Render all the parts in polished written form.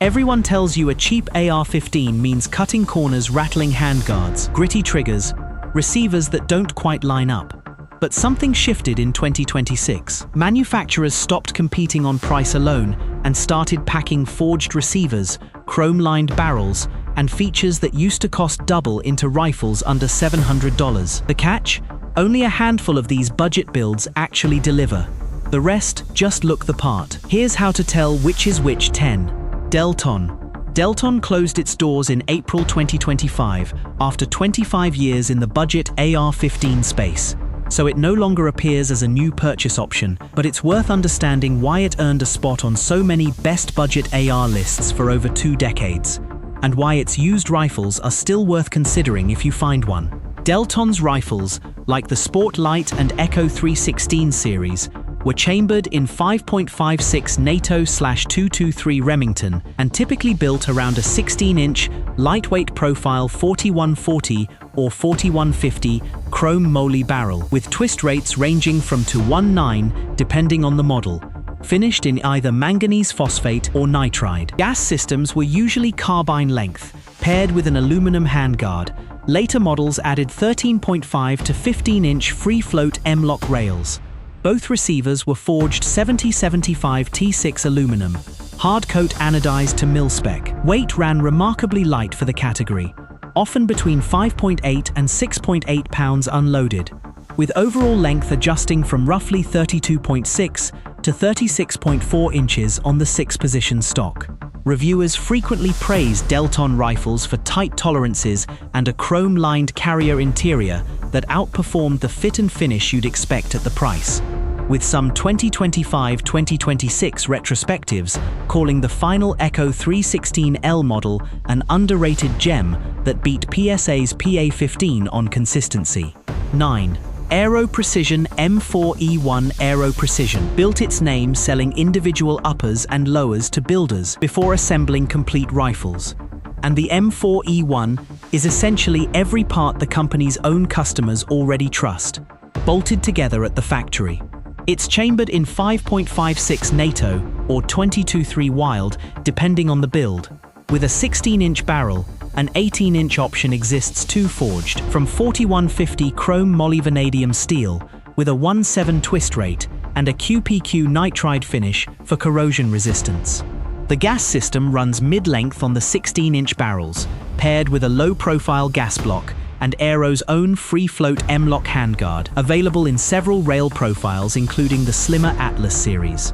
Everyone tells you a cheap AR-15 means cutting corners, rattling handguards, gritty triggers, receivers that don't quite line up. But something shifted in 2026. Manufacturers stopped competing on price alone and started packing forged receivers, chrome-lined barrels, and features that used to cost double into rifles under $700. The catch? Only a handful of these budget builds actually deliver. The rest just look the part. Here's how to tell which is which. 10. Delton. Delton closed its doors in April 2025 after 25 years in the budget AR-15 space. So it no longer appears as a new purchase option, but it's worth understanding why it earned a spot on so many best budget AR lists for over 2 decades, and why its used rifles are still worth considering if you find one. Delton's rifles, like the Sport Light and Echo 316 series, were chambered in 5.56 NATO/223 Remington and typically built around a 16-inch, lightweight profile 4140 or 4150 chrome moly barrel, with twist rates ranging from 219 depending on the model, finished in either manganese phosphate or nitride. Gas systems were usually carbine length, paired with an aluminum handguard. Later models added 13.5 to 15-inch free-float M-lock rails. Both receivers were forged 7075 T6 aluminum, hard-coat anodized to mil-spec. Weight ran remarkably light for the category, often between 5.8 and 6.8 pounds unloaded, with overall length adjusting from roughly 32.6 to 36.4 inches on the 6-position stock. Reviewers frequently praised Delton rifles for tight tolerances and a chrome-lined carrier interior that outperformed the fit and finish you'd expect at the price, with some 2025-2026 retrospectives calling the final Echo 316L model an underrated gem that beat PSA's PA-15 on consistency. 9. Aero Precision M4E1. Aero Precision built its name selling individual uppers and lowers to builders before assembling complete rifles. And the M4E1 is essentially every part the company's own customers already trust, bolted together at the factory. It's chambered in 5.56 NATO or 22.3 Wild, depending on the build, with a 16-inch barrel. An 18-inch option exists too, forged from 4150 chrome molybdenum steel with a 1.7 twist rate and a QPQ nitride finish for corrosion resistance. The gas system runs mid-length on the 16-inch barrels, paired with a low-profile gas block and Aero's own free-float M-lock handguard, available in several rail profiles including the slimmer Atlas series.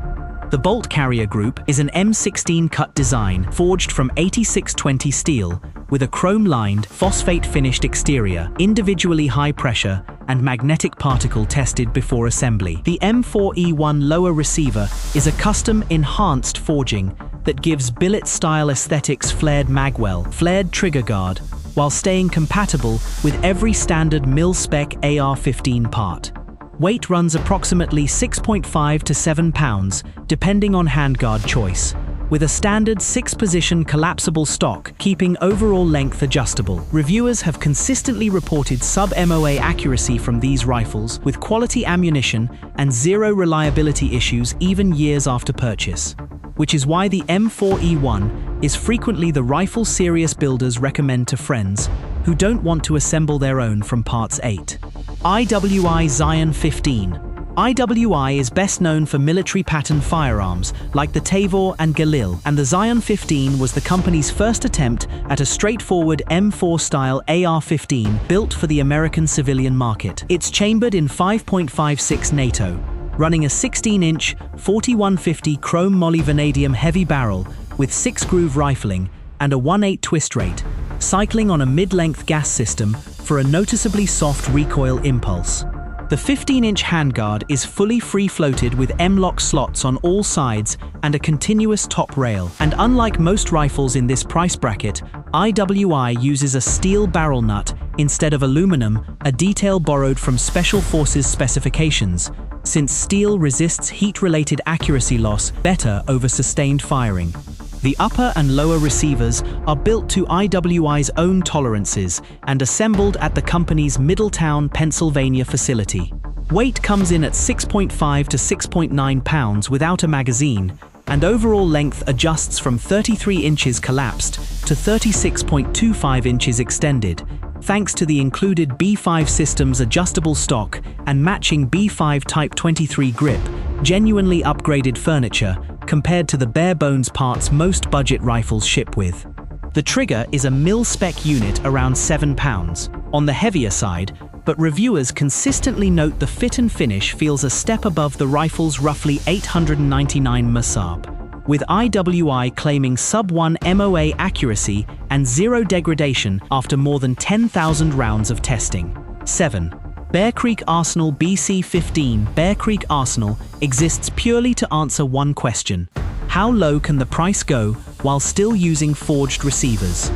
The bolt carrier group is an M16 cut design forged from 8620 steel with a chrome-lined, phosphate-finished exterior, individually high-pressure and magnetic particle tested before assembly. The M4E1 lower receiver is a custom enhanced forging that gives billet-style aesthetics, flared magwell, flared trigger guard, while staying compatible with every standard mil-spec AR-15 part. Weight runs approximately 6.5 to 7 pounds, depending on handguard choice, with a standard 6-position collapsible stock, keeping overall length adjustable. Reviewers have consistently reported sub-MOA accuracy from these rifles, with quality ammunition and zero reliability issues even years after purchase, which is why the M4E1 is frequently the rifle serious builders recommend to friends who don't want to assemble their own from parts 8. IWI Zion-15. IWI is best known for military pattern firearms like the Tavor and Galil, and the Zion-15 was the company's first attempt at a straightforward M4-style AR-15 built for the American civilian market. It's chambered in 5.56 NATO, running a 16-inch 4150 chrome molybdenum heavy barrel with 6-groove rifling and a 1/8 twist rate, cycling on a mid-length gas system for a noticeably soft recoil impulse. The 15-inch handguard is fully free-floated with M-lock slots on all sides and a continuous top rail. And unlike most rifles in this price bracket, IWI uses a steel barrel nut instead of aluminum, a detail borrowed from Special Forces specifications, since steel resists heat-related accuracy loss better over sustained firing. The upper and lower receivers are built to IWI's own tolerances and assembled at the company's Middletown, Pennsylvania facility. Weight comes in at 6.5 to 6.9 pounds without a magazine, and overall length adjusts from 33 inches collapsed to 36.25 inches extended, thanks to the included B5 system's adjustable stock and matching B5 Type 23 grip, genuinely upgraded furniture compared to the bare-bones parts most budget rifles ship with. The trigger is a mil-spec unit around 7 pounds, on the heavier side, but reviewers consistently note the fit and finish feels a step above the rifle's roughly 899 MSRP, with IWI claiming sub-1 MOA accuracy and zero degradation after more than 10,000 rounds of testing. 7. Bear Creek Arsenal BC-15. Bear Creek Arsenal exists purely to answer one question: how low can the price go while still using forged receivers?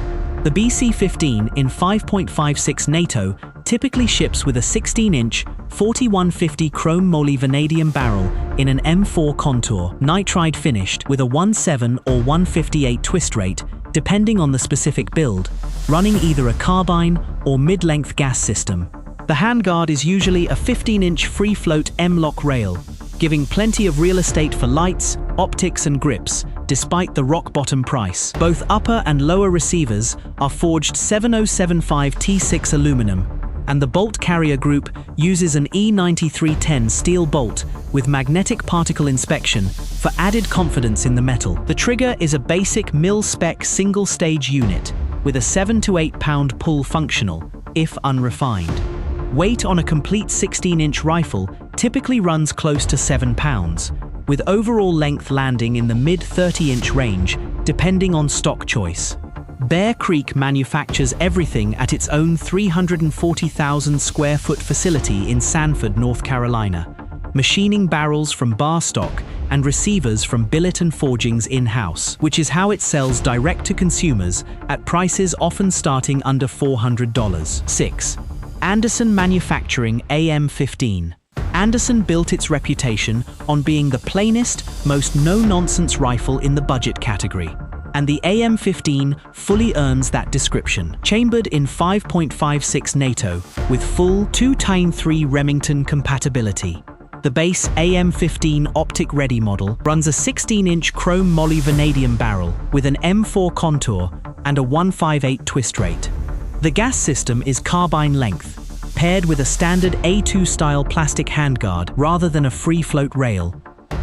The BC-15 in 5.56 NATO typically ships with a 16-inch 4150 chrome moly vanadium barrel in an M4 contour, nitride finished with a 1.7 or 158 twist rate, depending on the specific build, running either a carbine or mid-length gas system. The handguard is usually a 15-inch free-float M-lock rail, giving plenty of real estate for lights, optics and grips, despite the rock-bottom price. Both upper and lower receivers are forged 7075 T6 aluminum, and the bolt carrier group uses an E9310 steel bolt with magnetic particle inspection for added confidence in the metal. The trigger is a basic mil-spec single-stage unit with a 7 to 8 pound pull functional, if unrefined. Weight on a complete 16-inch rifle typically runs close to 7 pounds, with overall length landing in the mid-30-inch range, depending on stock choice. Bear Creek manufactures everything at its own 340,000 square foot facility in Sanford, North Carolina, machining barrels from bar stock and receivers from billet and forgings in-house, which is how it sells direct to consumers at prices often starting under $400. 6. Anderson Manufacturing AM-15. Anderson built its reputation on being the plainest, most no-nonsense rifle in the budget category, and the AM-15 fully earns that description. Chambered in 5.56 NATO with full 2x3 Remington compatibility, the base AM-15 optic-ready model runs a 16-inch chrome moly vanadium barrel with an M4 contour and a 158 twist rate. The gas system is carbine length, paired with a standard A2-style plastic handguard rather than a free-float rail,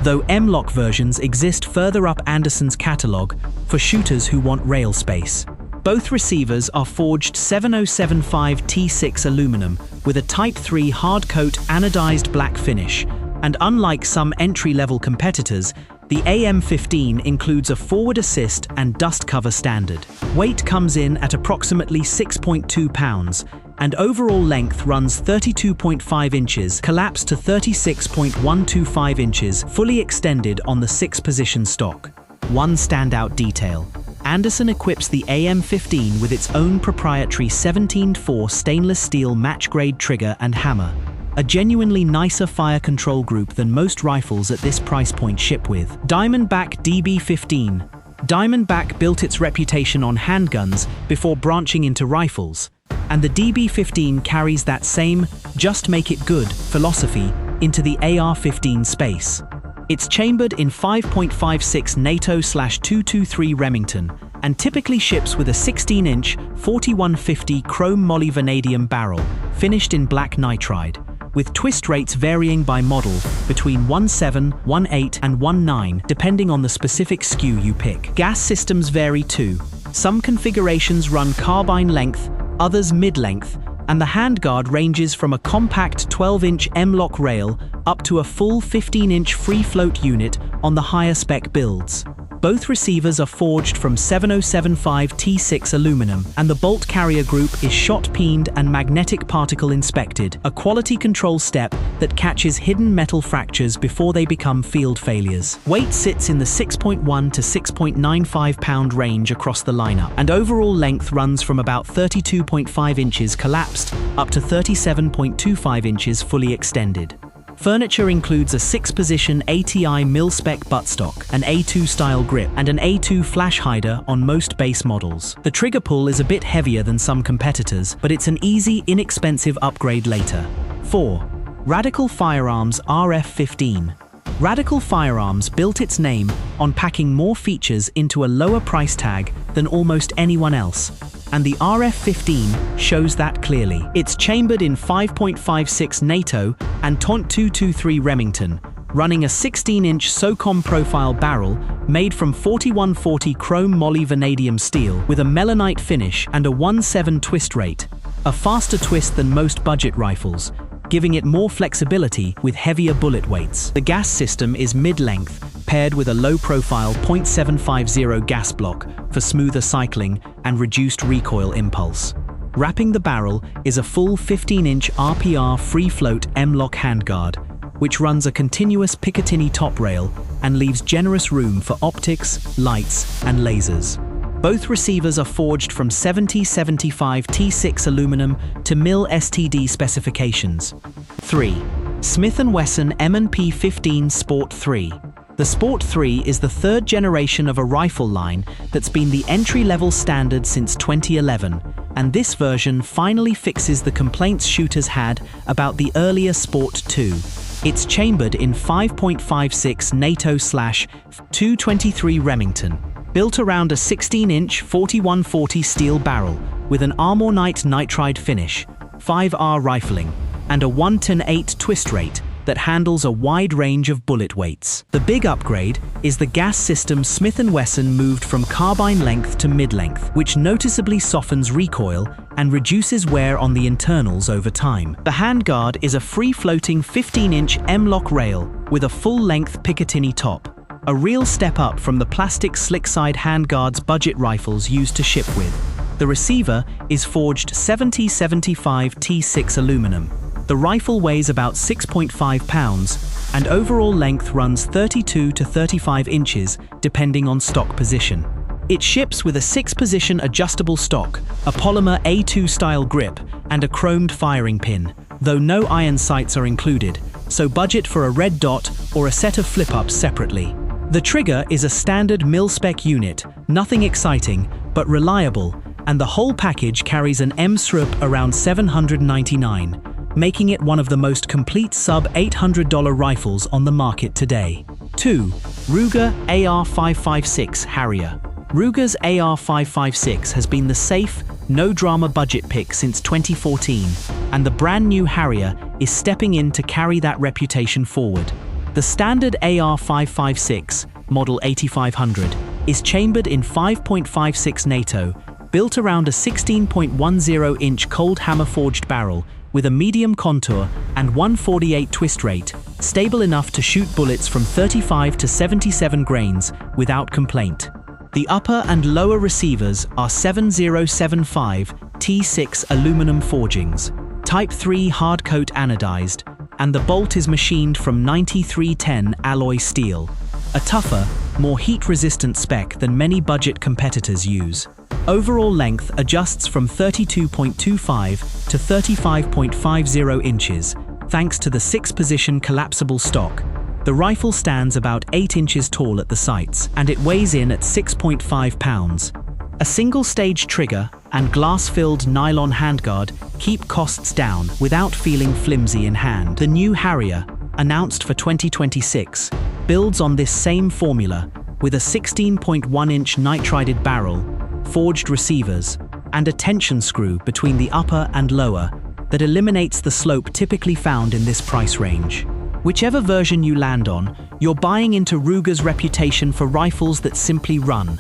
though M-lock versions exist further up Anderson's catalog for shooters who want rail space. Both receivers are forged 7075 T6 aluminum with a Type 3 hard-coat anodized black finish, and unlike some entry-level competitors, the AM-15 includes a forward assist and dust cover standard. Weight comes in at approximately 6.2 pounds, and overall length runs 32.5 inches, collapsed to 36.125 inches, fully extended on the 6-position stock. One standout detail: Anderson equips the AM-15 with its own proprietary 17-4 stainless steel match-grade trigger and hammer, a genuinely nicer fire control group than most rifles at this price point ship with. Diamondback DB15. Diamondback built its reputation on handguns before branching into rifles, and the DB15 carries that same "just make it good" philosophy into the AR-15 space. It's chambered in 5.56 NATO/223 Remington and typically ships with a 16-inch 4150 chrome moly vanadium barrel, finished in black nitride, with twist rates varying by model between 1.7, 1.8 and 1.9 depending on the specific SKU you pick. Gas systems vary too. Some configurations run carbine length, others mid-length, and the handguard ranges from a compact 12-inch M-lock rail up to a full 15-inch free-float unit on the higher spec builds. Both receivers are forged from 7075 T6 aluminum, and the bolt carrier group is shot-peened and magnetic particle inspected, a quality control step that catches hidden metal fractures before they become field failures. Weight sits in the 6.1 to 6.95 pound range across the lineup, and overall length runs from about 32.5 inches collapsed up to 37.25 inches fully extended. Furniture includes a 6-position ATI mil-spec buttstock, an A2-style grip, and an A2 flash hider on most base models. The trigger pull is a bit heavier than some competitors, but it's an easy, inexpensive upgrade later. 4. Radical Firearms RF-15. Radical Firearms built its name on packing more features into a lower price tag than almost anyone else, and the AR-15 shows that clearly. It's chambered in 5.56 NATO and .223 Remington, running a 16-inch SOCOM profile barrel made from 4140 chrome molybdenum steel with a melanite finish and a 1/7 twist rate, a faster twist than most budget rifles, giving it more flexibility with heavier bullet weights. The gas system is mid-length, paired with a low-profile .750 gas block for smoother cycling and reduced recoil impulse. Wrapping the barrel is a full 15-inch RPR free-float M-lock handguard, which runs a continuous Picatinny top rail and leaves generous room for optics, lights, and lasers. Both receivers are forged from 7075 T6 aluminum to MIL STD specifications. 3. Smith & Wesson M&P 15 Sport 3. The Sport 3 is the third generation of a rifle line that's been the entry-level standard since 2011, and this version finally fixes the complaints shooters had about the earlier Sport 2. It's chambered in 5.56 NATO/223 Remington, built around a 16-inch 4140 steel barrel with an Armorite nitride finish, 5R rifling, and a 1-10-8 twist rate that handles a wide range of bullet weights. The big upgrade is the gas system. Smith & Wesson moved from carbine length to mid-length, which noticeably softens recoil and reduces wear on the internals over time. The handguard is a free-floating 15-inch M-lock rail with a full-length Picatinny top, a real step up from the plastic slick-side handguards budget rifles used to ship with. The receiver is forged 7075 T6 aluminum. The rifle weighs about 6.5 pounds, and overall length runs 32 to 35 inches, depending on stock position. It ships with a 6-position adjustable stock, a polymer A2 style grip, and a chromed firing pin, though no iron sights are included, so budget for a red dot or a set of flip-ups separately. The trigger is a standard mil-spec unit, nothing exciting, but reliable, and the whole package carries an MSRP around $799. Making it one of the most complete sub-$800 rifles on the market today. 2. Ruger AR-556 Harrier. Ruger's AR-556 has been the safe, no-drama budget pick since 2014, and the brand-new Harrier is stepping in to carry that reputation forward. The standard AR-556, model 8500, is chambered in 5.56 NATO, built around a 16.10-inch cold hammer-forged barrel with a medium contour and 1/48 twist rate, stable enough to shoot bullets from 35 to 77 grains without complaint. The upper and lower receivers are 7075 T6 aluminum forgings, Type 3 hardcoat anodized, and the bolt is machined from 9310 alloy steel, a tougher, more heat-resistant spec than many budget competitors use. Overall length adjusts from 32.25 to 35.50 inches, thanks to the 6-position collapsible stock. The rifle stands about 8 inches tall at the sights, and it weighs in at 6.5 pounds. A single-stage trigger and glass-filled nylon handguard keep costs down without feeling flimsy in hand. The new Harrier, announced for 2026, builds on this same formula with a 16.1-inch nitrided barrel, forged receivers, and a tension screw between the upper and lower that eliminates the slope typically found in this price range. Whichever version you land on, you're buying into Ruger's reputation for rifles that simply run,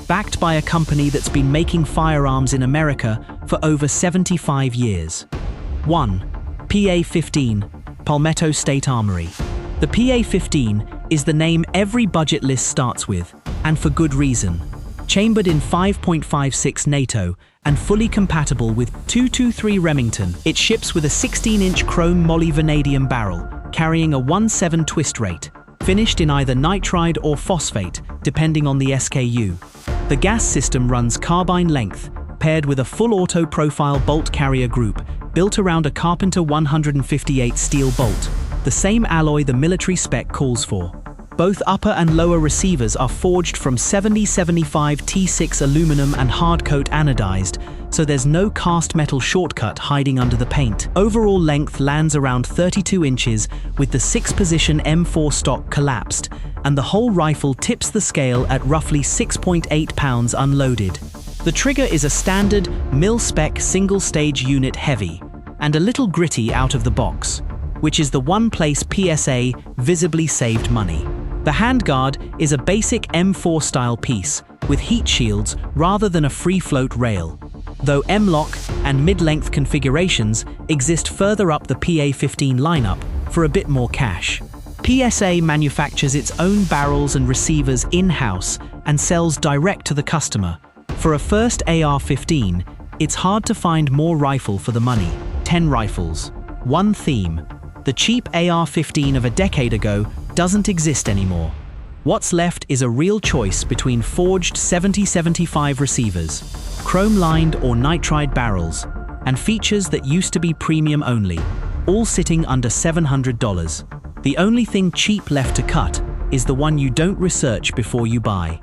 backed by a company that's been making firearms in America for over 75 years. 1. PA-15, Palmetto State Armory. The PA-15 is the name every budget list starts with, and for good reason. Chambered in 5.56 NATO and fully compatible with .223 Remington, it ships with a 16-inch chrome molybdenum barrel, carrying a 1/7 twist rate, finished in either nitride or phosphate, depending on the SKU. The gas system runs carbine length, paired with a full auto profile bolt carrier group, built around a Carpenter 158 steel bolt, the same alloy the military spec calls for. Both upper and lower receivers are forged from 7075 T6 aluminum and hardcoat anodized, so there's no cast metal shortcut hiding under the paint. Overall length lands around 32 inches with the 6-position M4 stock collapsed, and the whole rifle tips the scale at roughly 6.8 pounds unloaded. The trigger is a standard, mil-spec single-stage unit heavy, and a little gritty out of the box, which is the one place PSA visibly saved money. The handguard is a basic M4 style piece with heat shields rather than a free-float rail, though M-lock and mid-length configurations exist further up the PA-15 lineup for a bit more cash. PSA manufactures its own barrels and receivers in-house and sells direct to the customer. For a first AR-15, it's hard to find more rifle for the money. 10 rifles, one theme. The cheap AR-15 of a decade ago doesn't exist anymore. What's left is a real choice between forged 70-75 receivers, chrome-lined or nitride barrels, and features that used to be premium only, all sitting under $700. The only thing cheap left to cut is the one you don't research before you buy.